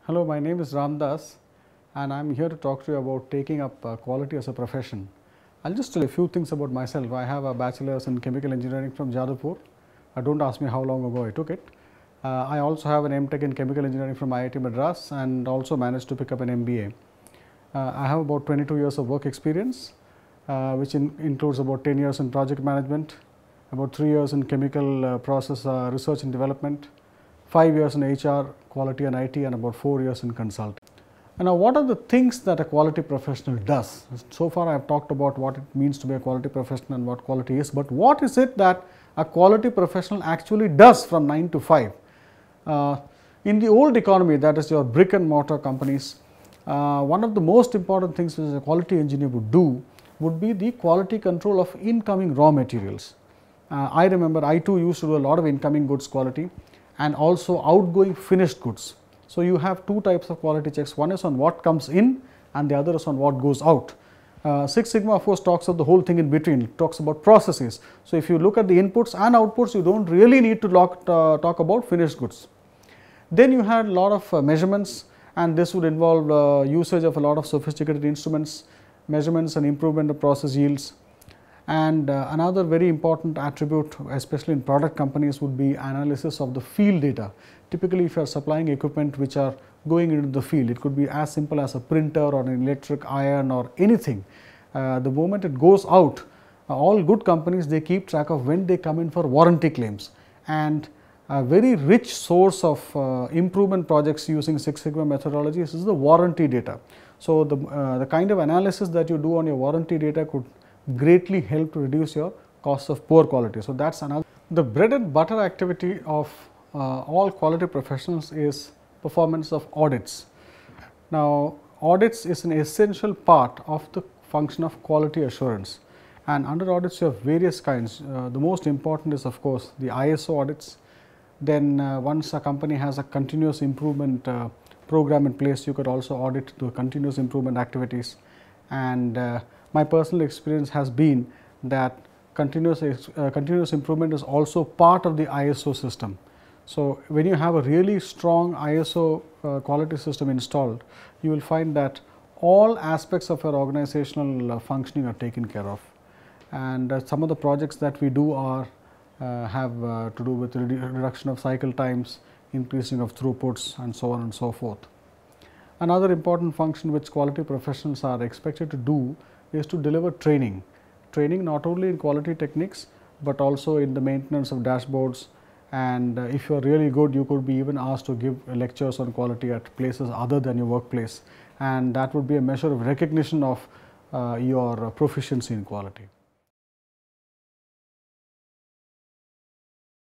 Hello, my name is Ramdas and I am here to talk to you about taking up quality as a profession. I will just tell you a few things about myself. I have a bachelor's in chemical engineering from Jadavpur. Don't ask me how long ago I took it. I also have an MTech in chemical engineering from IIT Madras and also managed to pick up an MBA. I have about 22 years of work experience, which includes about 10 years in project management, about 3 years in chemical process research and development, 5 years in HR, quality and IT, and about 4 years in consulting. And now, what are the things that a quality professional does? So far I have talked about what it means to be a quality professional and what quality is, but what is it that a quality professional actually does from 9 to 5? In the old economy, that is your brick and mortar companies, one of the most important things which a quality engineer would do would be the quality control of incoming raw materials. I remember I too used to do a lot of incoming goods quality and also outgoing finished goods. So, you have two types of quality checks. One is on what comes in and the other is on what goes out. Six Sigma of course talks of the whole thing in between, it talks about processes. So, if you look at the inputs and outputs, you do not really need to talk about finished goods. Then you had a lot of measurements, and this would involve usage of a lot of sophisticated instruments, measurements and improvement of process yields. And another very important attribute, especially in product companies, would be analysis of the field data. Typically, if you are supplying equipment which are going into the field, it could be as simple as a printer or an electric iron or anything. The moment it goes out, all good companies, they keep track of when they come in for warranty claims, and a very rich source of improvement projects using Six Sigma methodologies is the warranty data. So, the kind of analysis that you do on your warranty data could greatly help to reduce your costs of poor quality. So, that is another. The bread and butter activity of all quality professionals is performance of audits. Now, audits is an essential part of the function of quality assurance, and under audits you have various kinds. The most important is of course the ISO audits. Then once a company has a continuous improvement program in place, you could also audit the continuous improvement activities. And my personal experience has been that continuous improvement is also part of the ISO system. So, when you have a really strong ISO quality system installed, you will find that all aspects of your organizational functioning are taken care of. And some of the projects that we do are have to do with reduction of cycle times, increasing of throughputs, and so on and so forth. Another important function which quality professionals are expected to do is to deliver training. Training not only in quality techniques, but also in the maintenance of dashboards, and if you are really good, you could be even asked to give lectures on quality at places other than your workplace, and that would be a measure of recognition of your proficiency in quality.